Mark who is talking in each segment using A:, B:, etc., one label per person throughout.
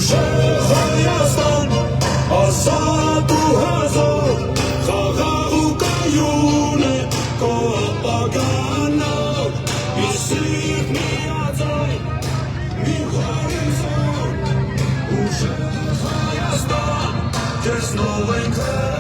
A: There's no way closer.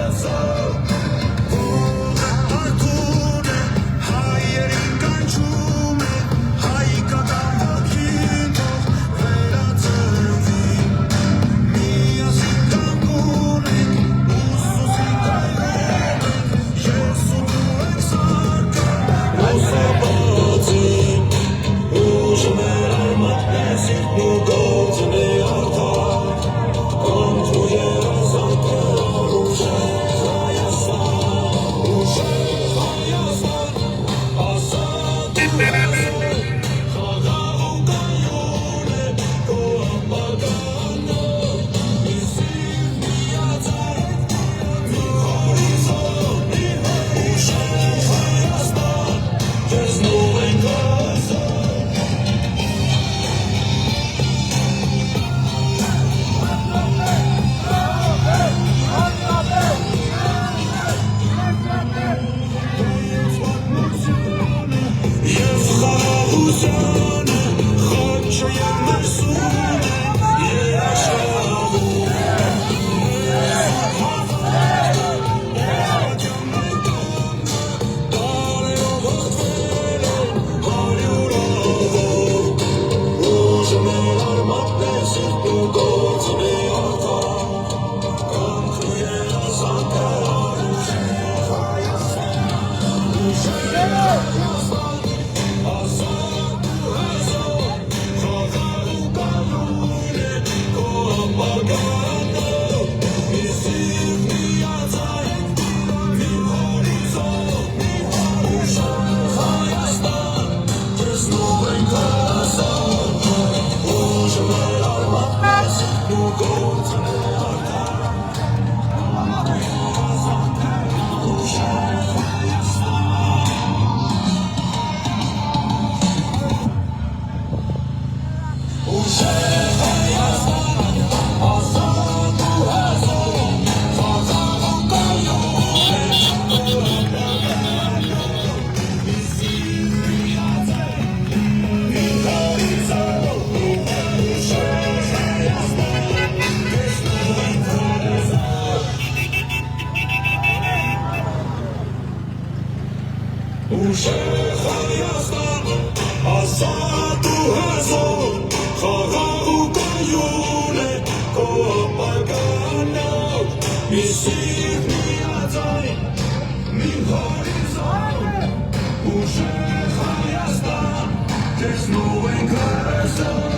A: There's no way closer.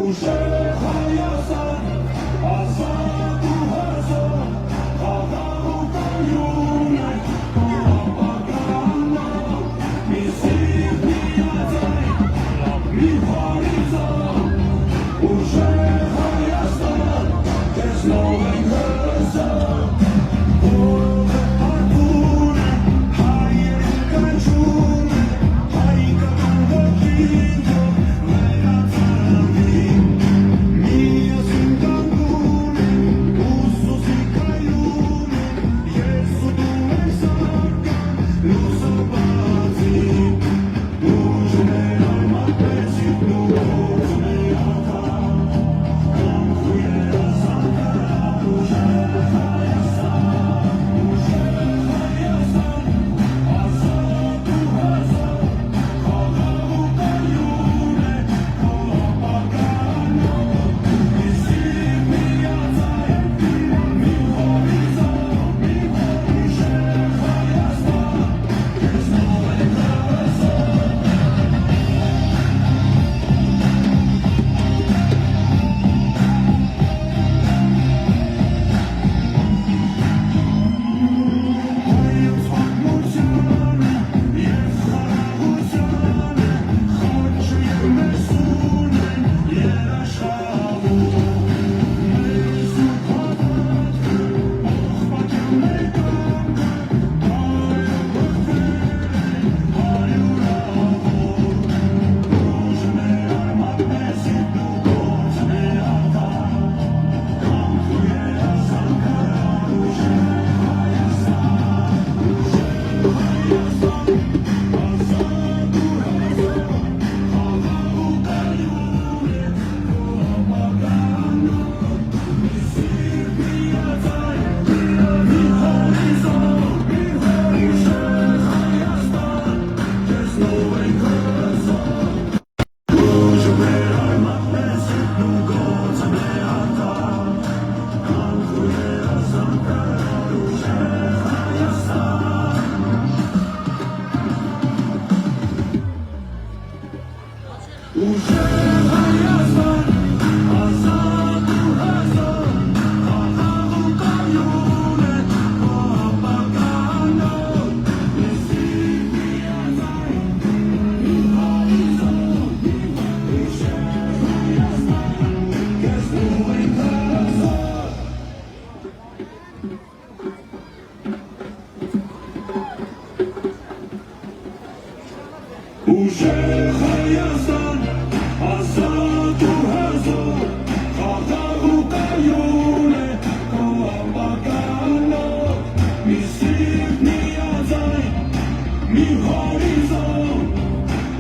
A: Ուժեղ Հայաստան, ազատ ու հզոր, խաղաղ ու կայուն է քո ապագան, մի սիրտ միաձայն, մի հորիզոն, ուժեղ Հայաստան, քեզնով ենք հզոր, ողը արթուն է, հայերին կանչում է, հայկական ոգին թող վերածնվի, միասին կանգուն ենք, ուսուսի կայուն ենք, ես ու դու ենք սարքան, լուսաբացի, ուժն է արմատեցիք, դու գործն է ական, կանխու երազանքան, ուժեղ Հայաստան, ազատ ու հզոր, խաղաղ ու կայուն է քո ապագան, մի սիրտ միաձայն, մի հորիզոն, ուժեղ Հայաստան, քեզնով ենք հզոր. Հայոց պատմությանը և խաղաղությանը խաչը և մեր սուրն են երաշխավոր, մեր սուրբ հավատքը, աղբակյան մեր կամքը, հայը բխվել են հարյուրավոր, ուժն է արմատեցիք, դու գործն է ական, կանխու երազանքան, ուժեղ ազատ ու հզոր, խաղաղ ու կայուն է քո ապագան, մի սիրտ միաձայն, մի հորիզոն, ուժեղ Հայաստան, քեզնով ենք հզոր, ուժը մեր արմատեցիք, դու գործն է ական, կանխու երազանքան, ուժեղ Հայաստան. Ուժեղ Հայաստան, ազատ ու հզոր, խաղաղ ու կայուն է քո ապագան, մի սիրտ միաձայն, մի հորիզոն, ուժեղ Հայաստան, քեզնով ենք հզոր. Ուժեղ Հայաստան, ազատ ու հզոր, խաղաղ ու կայուն է քո ապագան, մի սիրտ միաձայն, մի հորիզոն,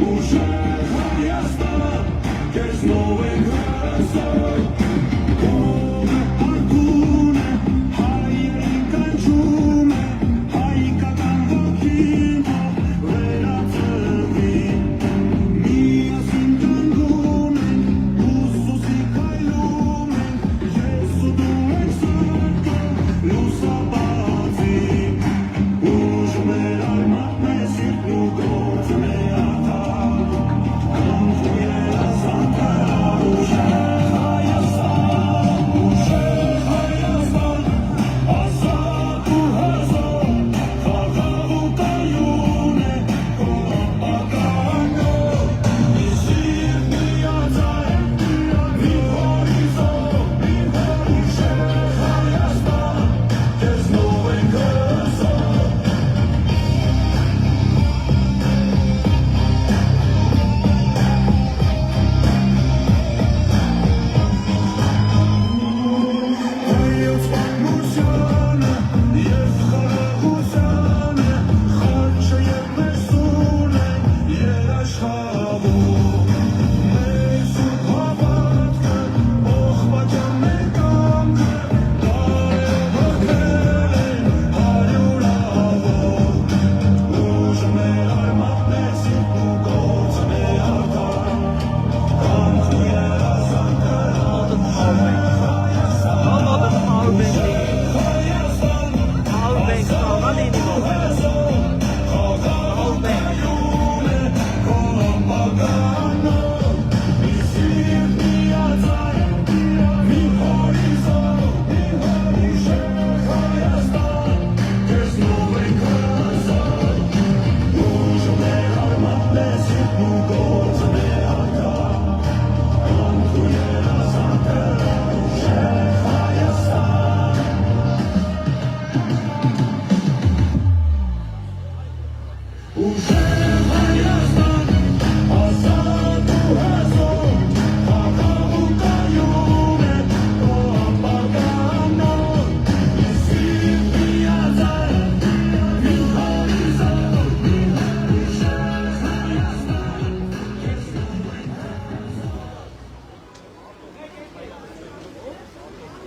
A: ուժեղ Հայաստան, քեզնով ենք հզոր, ողը արթուն է, հայերին կանչում է, հայկական ոգին թող վերածնվի, միասին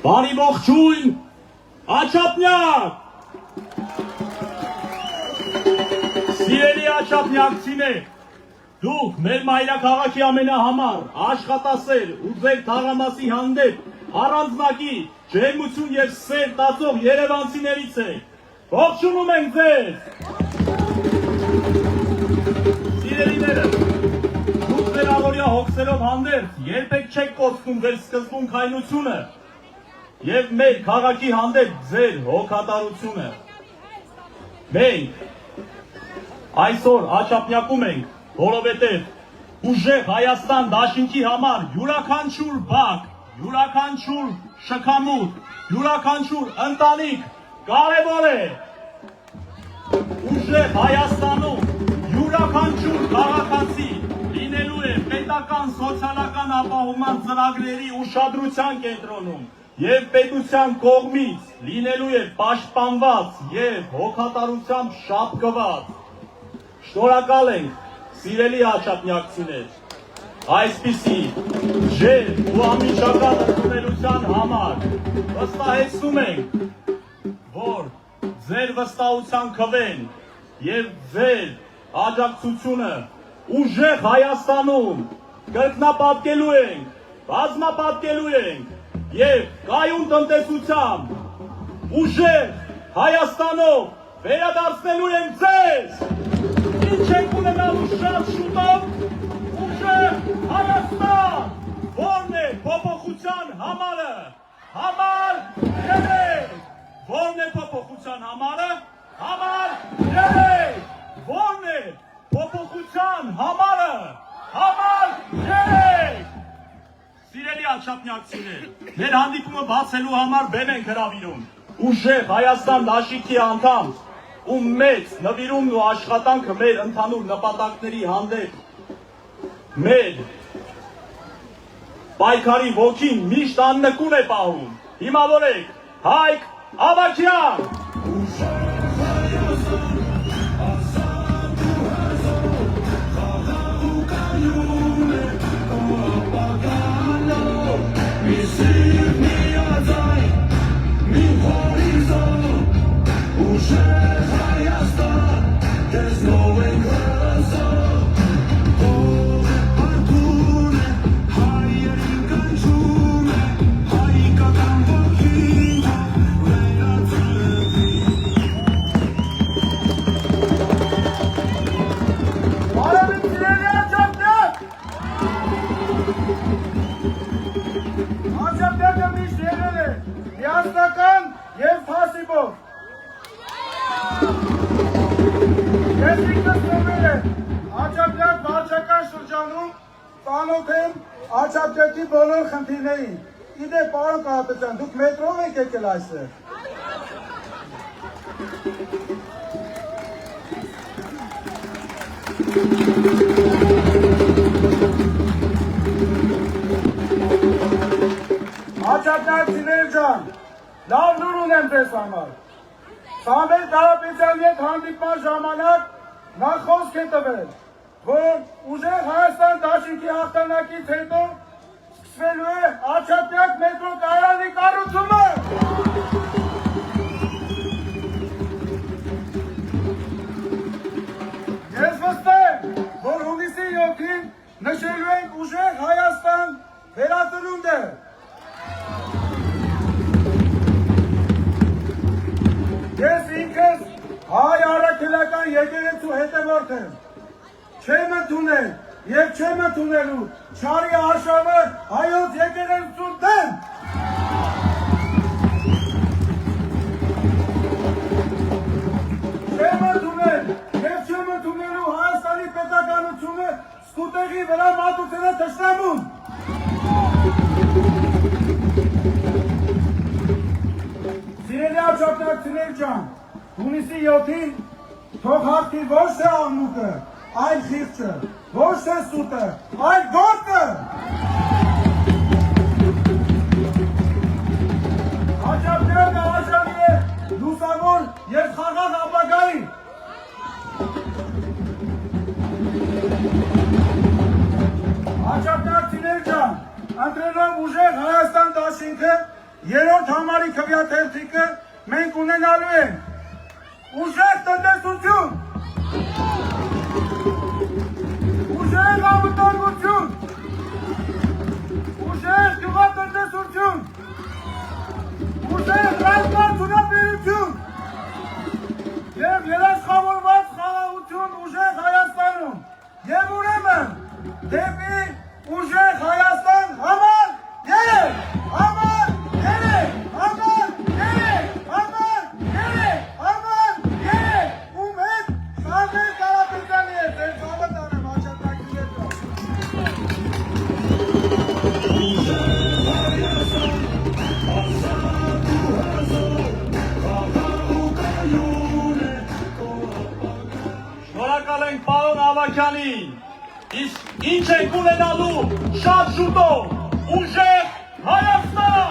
A: Բարի ողջույն, Աչափնյակ։ Սիրելի աչափնյակցիներ, դուք մեր մայրաքաղաքի ամենահամար, աշխատասեր ու ձեր թաղամասի հանդեպ առանձնակի ջերմություն և սեր տածող երևանցիներից եք։ Ողջունում ենք ձեզ։ Սիրելիները, դուք ձեր աղորյա հոգսերով հանդերձ երբեք չեք կոծնում ձեր սկզբունքայնությունը և մեր քաղաքի հանդեպ ձեր հոգատարությունը։ Մենք այսօր Աչափնյակում ենք, որովհետև ուժեղ Հայաստան դաշինքի համար յուրաքանչյուր բակ, յուրաքանչյուր շքամուտ, յուրաքանչյուր ընտանիք կարևոր է։ Ուժեղ Հայաստանում յուրաքանչյուր քաղաքացի լինելու է պետական սոցիալական ապահովման ծրագրերի ուշադրության կենտրոնում և պետության կողմից լինելու է պաշտպանված և հոգատարությամբ շապկված։ Շնորհակալ ենք, սիրելի աչափնյակցիներ, այսպիսի ջերմ ու անմիջական ընդունելության համար վստահեցնում ենք, որ ձեր վստահության քվեն և ձեր աջակցությունը ուժեղ Հայաստանում կրկնապատկելու ենք, բազմապատկելու ենք և կայուն տնտեսությամբ ուժեղ Հայաստանով վերադարձնելու ենք ձեզ։ Ինչ ենք ունենալու շատ շուտով ուժեղ Հայաստան, որն է փոփոխության համարը, համար 3, որն է փոփոխության համարը, համար 3, որն է փոփոխության համարը, համար 3։ Սիրելի աչափնյակցիներ, մեր հանդիպումը բացելու համար բեմ ենք հրավիրում ուժեղ Հայաստան դաշինքի անդամ ու մեծ նվիրումն ու աշխատանքը մեր ընդհանուր նպատակների հանդեպ մեր պայքարի ոգին միշտ աննկուն է պահում։ Հիմավորեք Հայկ Ավագյան։
B: Աչափնյակը միշտ եղել է միասնական և փասիվով։ Ես ինքս եղել եմ Աչափնյակ վարչական շրջանում, ծանոթ եմ Աչափնյակի բոլոր խնդիրներին։ Իդեպ, պարոն Կարապետյան, դուք մետրով եք եկել այստեղ։ Աչափնյակցիներ ջան, լավ լուր ունեմ ձեզ համար։ Սամվել Կարապետյանի հետ հանդիպման ժամանակ նա խոսք է տվել, որ ուժեղ Հայաստան դաշինքի հաղթանակից հետո սկսվելու է Աչափնյակ մետրո կայարանի կառուցումը։ Ես վստահ եմ, որ հունիսի 7-ին նշելու ենք ուժեղ Հայաստան վերածնունդը։ Ես ինքս հայ առաքելական եկեղեցու հետևորդ եմ, չեմ ընդունել և չեմ ընդունելու չարի արշավը հայոց եկեղեցու դեմ։ Չեմ ընդունել և չեմ ընդունելու Հայաստանի պետականությունը սկուտեղի վրա մատուցել է թշնամուն։ Սիրելի աչափնյակցիներ ջան, հունիսի 7-ին թող հաղթի ոչ թե աղմուկը, այլ խիղճը, ոչ թե սուտը, այլ գործը։ Աչափնյակը արժանի է լուսավոր և խաղաղ ապագայի։ Աչափնյակցիներ ջան, ընտրելով ուժեղ Հայաստան դաշինքը երրորդ համարի քվեաթերթիկը մենք ունենալու ենք ուժեղ տնտեսություն, ուժեղ անվտանգություն, ուժեղ գյուղատնտեսություն, ուժեղ ռազմածունապերություն և երաշխավորված խաղաղություն ուժեղ Հայաստանում և ուրեմն դեպի ուժեղ Հայաստան համար երեք, համար երեք, համար երեք, համար երեք, համար երեք, ում հետ Սամվել Կարապետյանի հետ, ձեր խաղը տանեմ հաճատակի հետ։
A: Շնորհակալ ենք պարոն Ավագյանին, իսկ ինչ ենք ունենալու շատ շուտով ուժեղ Հայաստան,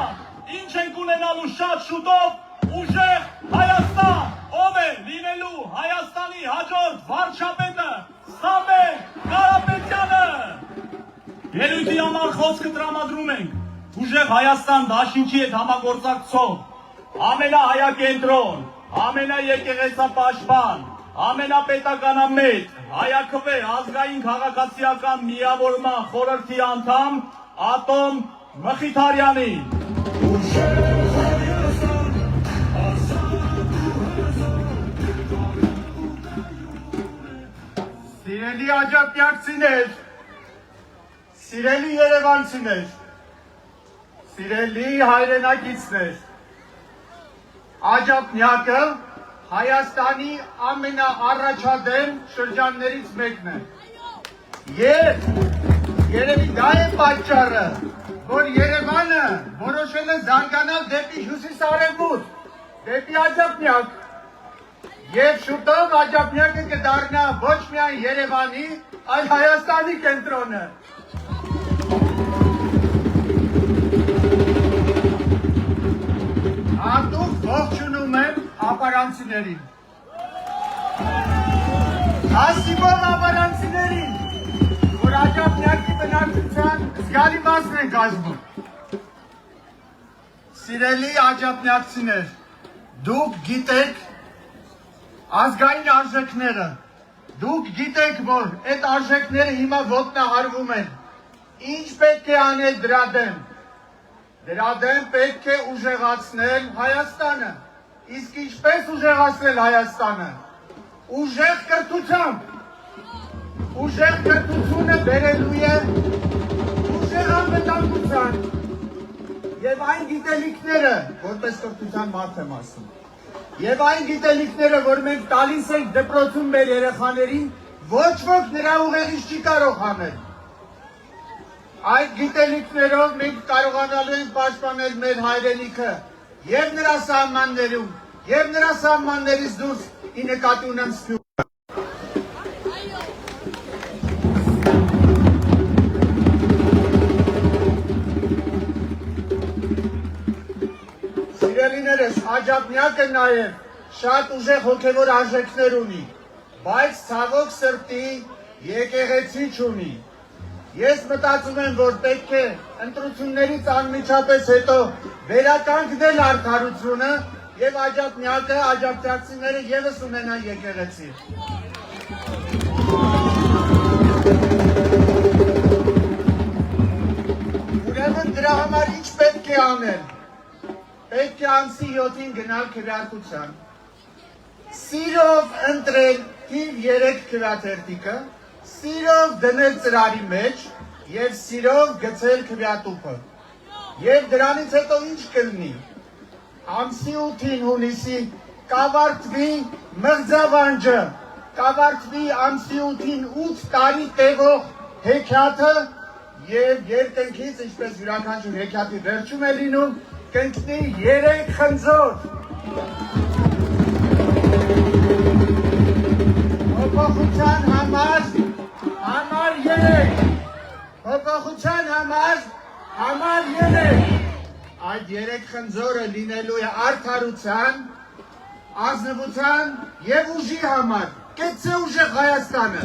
A: ինչ ենք ունենալու շատ շուտով ուժեղ Հայաստան, ով է լինելու Հայաստանի հաջորդ վարչապետը Սամվել Կարապետյանը։ Ելույթի համար խոսքը տրամադրում ենք ուժեղ Հայաստան դաշինքի հետ համագործակցող ամենահայակենտրոն, ամենաեկեղեցապաշտպան, ամենապետականամետ, հայաքվե ազգային քաղաքացիական միավորման խորհրդի անդամ Ատոմ Մխիթարյանին։
B: Սիրելի աջակցիներ, սիրելի երևանցիներ, սիրելի հայրենակիցներ, աջափնյակը Հայաստանի ամենաառաջադեմ շրջաններից մեկն է։ Եվ երևի դա է պատճառը, որ Երևանը որոշել է զարգանալ դեպի հյուսիս-արևմուտք, դեպի աջափնյակ։ Եվ շուտով աջափնյակը կդառնա ոչ միայն Երևանի, այլ Հայաստանի կենտրոնը։ Հատուկ ողջունում եմ ապարանցիներին։ Հասիվով ապարանցիներին, որ աջափնյակի բնակչության զգալի մասն են կազմում։ Սիրելի աջափնյակցիներ, դուք գիտեք ազգային արժեքները, դուք գիտեք, որ այդ արժեքները հիմա ոտնահարվում են։ Ինչ պետք է անել դրա դեմ։ Դրա դեմ պետք է ուժեղացնել Հայաստանը։ Իսկ ինչպես ուժեղացնել Հայաստանը։ Ուժեղ կրթությամբ։ Ուժեղ կրթությունը բերելու է ուժեղ անվտանգության եւ այն գիտելիքները, որպես կրթության մարդ եմ ասում, եւ այն գիտելիքները, որ մենք տալիս ենք դպրոցում մեր երեխաներին, ոչ ոք նրա ուղեղից չի կարող հանել։ Այդ գիտելիքներով մենք կարողանալու ենք պաշտպանել մեր հայրենիքը եւ նրա սահմաններում, եւ նրա սահմաններից դուրս ի նկատի ունեմ Սփյուռքը։ Սիրելիներս, աջափնյակը նաեւ շատ ուժեղ հոգեվոր արժեքներ ունի, բայց ցավոք սրտի եկեղեցի չունի։ Ես մտածում եմ, որ պետք է ընտրություններից անմիջապես հետո վերականգնել արդարությունը եւ աջափնյակը, աջակցիները եւս ունենան եկեղեցի։ Ուրեմն դրա համար ինչ պետք է անել։ Պետք է ամսի 7-ին գնալ քվեարկության, սիրով ընտրել թիվ 3 քվեաթերթիկը, սիրով դնել ծրարի մեջ եւ սիրով գցել քվեատուփը։ Եվ դրանից հետո ինչ կլինի։ Ամսի 8-ին հունիսի կավարտվի մղձավանջը, կավարտվի ամսի 8-ին 8 տարի տևող հեքիաթը եւ երկնքից, ինչպես յուրաքանչյուր հեքիաթի վերջում է լինում, կընկնի 3 խնձոր։ Փոփոխության համար 3, փոփոխության համար 3։ Այդ 3 խնձորը լինելու է արդարության, ազնվության եւ ուժի համար։ Կեցե ուժեղ Հայաստանը։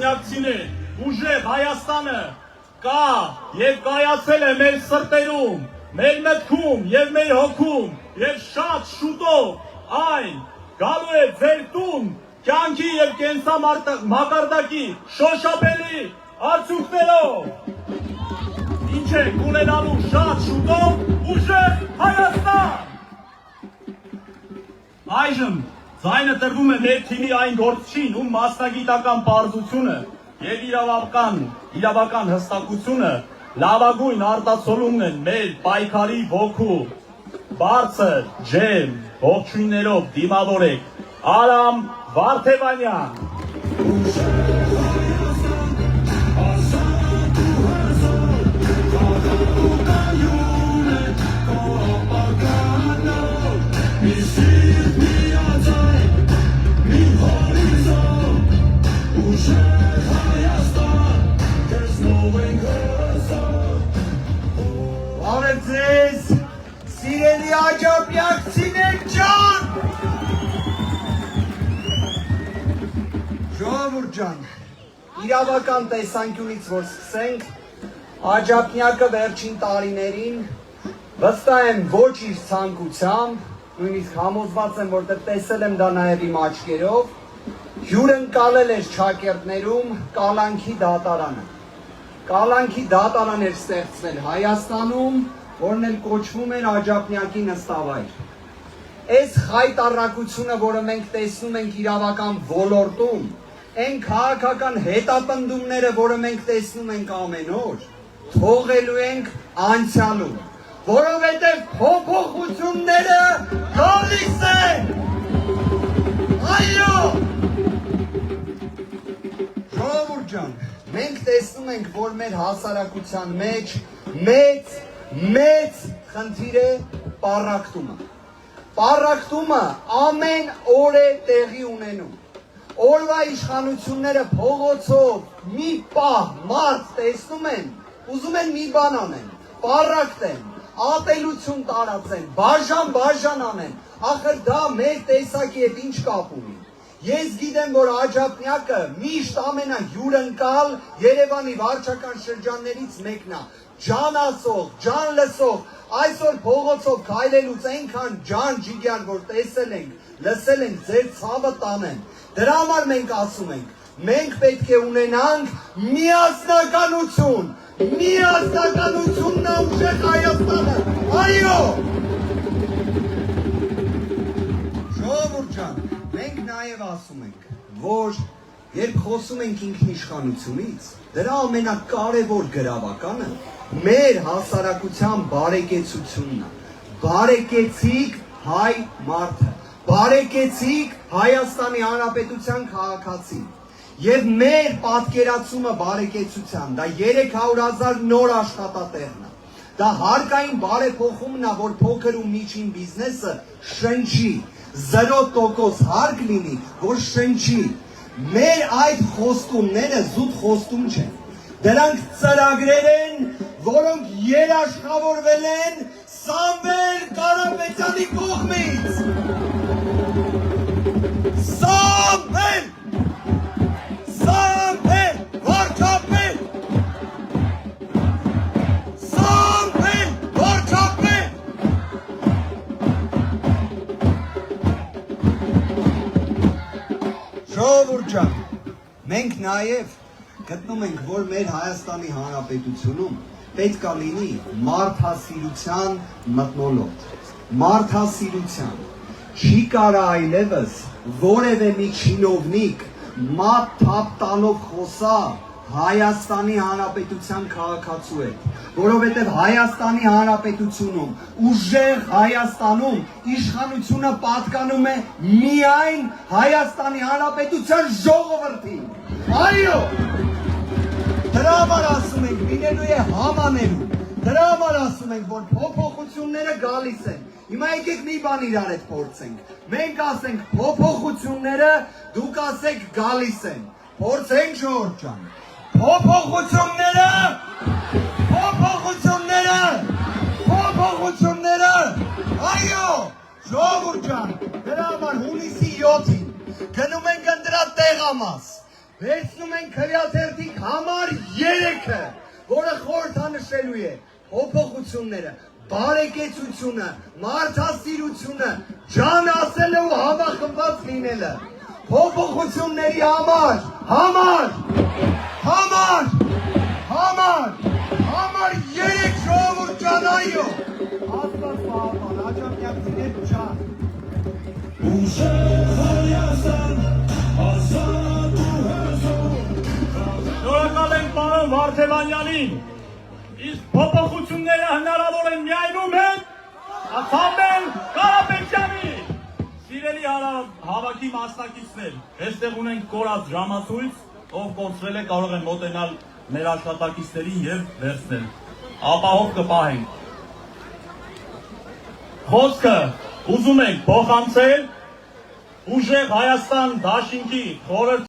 A: հայրենակցիներ, ուժեղ Հայաստանը կա եւ կայացել է մեր սրտերում, մեր մտքում եւ մեր հոգում եւ շատ շուտով այն գալու է ձեր տուն կյանքի եւ կենսամակարդակի շոշափելի արդյունքներով։ Ինչ է ունենալու շատ շուտով ուժեղ Հայաստան։ Այժմ ձայնը տրվում է մեր թիմի այն գործչին, ում մասնագիտական պարզությունը եւ իրավական հստակությունը լավագույն արտացոլումն են մեր պայքարի ոգու։ Բարձր ջերմ ողջույններով դիմավորեք Արամ Վարդևանյան։
C: Բարև ձեզ, սիրելի աջափնյակցիներ ջան։ Ժողովուրդ ջան, իրավական տեսանկյունից որ սկսենք, աջափնյակը վերջին տարիներին վստահ եմ ոչ իր ցանկությամբ, նույնիսկ համոզված եմ, որտեղ տեսել եմ դա նաև իմ աչքերով, հյուրընկալել էր Շակերտներում կալանքի դատարանը։ Կալանքի դատարան էր ստեղծվել Հայաստանում, որն էլ կոչվում էր աջափնյակի նստավայր։ Այս խայտառակությունը, որը մենք տեսնում ենք իրավական ոլորտում, այն քաղաքական հետապնդումները, որը մենք տեսնում ենք ամեն օր, թողելու ենք անցյալում, որովհետև փոփոխությունները գալիս են։ Այո։ Ժողովուրդ ջան, մենք տեսնում ենք, որ մեր հասարակության մեջ մեծ խնդիր է պառակտումը։ Պառակտումը ամեն օր է տեղի ունենում։ Օրվա իշխանությունները փողոցով մի պահ մարդ տեսնում են, ուզում են մի բան անեն, պառակտեն, ատելություն տարածեն, բաժան անեն, ախր դա մեր տեսակի հետ ինչ կապ ունի։ Ես գիտեմ, որ աջափնյակը միշտ ամենահյուրընկալ Երևանի վարչական շրջաններից մեկն է, ջան ասող, ջան լսող, այսօր փողոցով քայլելուց այնքան ջան ջիգար, որ տեսել ենք, լսել ենք, ձեր ցավը տանեն։ Դրա համար մենք ասում ենք, մենք պետք է ունենանք միասնականությունն է ուժեղ Հայաստանը, այո։ Ժողովուրդ ջան, մենք նաև ասում ենք, որ երբ խոսում ենք ինքնիշխանությունից, դրա ամենակարևոր գրավականը մեր հասարակության բարեկեցությունն է, բարեկեցիկ հայ մարդը, բարեկեցիկ Հայաստանի Հանրապետության քաղաքացին, եւ մեր պատկերացումը բարեկեցության, դա 300,000 նոր աշխատատեղն է, դա հարկային բարեփոխումն է, որ փոքր ու միջին բիզնեսը շնչի, 0% հարկ լինի, որ շնչի։ Մեր այդ խոստումները զուտ խոստում չեն։ Դրանք ծրագրեր են, որոնք երաշխավորվել են Սամվել Կարապետյանի կողմից։ Սամվել վարչապետ։ Սամվել վարչապետ։ Ժողովուրդ ջան, մենք նաև գտնում ենք, որ մեր Հայաստանի Հանրապետությունում պետք է լինի մարդասիրության մթնոլորտ, մարդասիրության։ Չի կարա այլևս որևէ մի չինովնիկ մատ թափ տալով խոսա Հայաստանի Հանրապետության քաղաքացու հետ, որովհետև Հայաստանի Հանրապետությունում, ուժեղ Հայաստանում իշխանությունը պատկանում է միայն Հայաստանի Հանրապետության ժողովրդին։ Այո, դրա համար ասում ենք, լինելու է համաներում, դրա համար ասում ենք, որ փոփոխությունները գալիս են։ Հիմա եկեք մի բան իրար հետ փորձենք։ Մենք ասենք փոփոխությունները, դուք ասեք գալիս են։ Փորձենք ժողովուրդ ջան։ Փոփոխությունները, այո, ժողովուրդ ջան, դրա համար հունիսի 7-ին գնում ենք ընտրատ տեղամաս, Վերցնում ենք քրյաթերթի համար 3-ը, որը խորհրդանշելու է փոփոխությունները, բարեկեցությունը, մարդասիրությունը, ջան ասելը ու համախմբված լինելը։ Փոփոխությունների համար 3 ժողովուրդ ջան, այո։ Աստված պահապան, աջակցիներ ջան։
A: Շնորհակալ ենք պարոն Վարդևանյանին։ Իսկ փոփոխությունները հնարավոր են միայն ում հետ Սամվել Կարապետյանի։ Սիրելի հավաքի մասնակիցներ, այստեղ ունենք կորած ժամացույց, ով կորցրել է կարող է մոտենալ մեր աշխատակիցներին եւ վերցնել։ Ապահով կպահենք։ Խոսքը ուզում ենք փոխանցել ուժեղ Հայաստան դաշինքի խորհրդի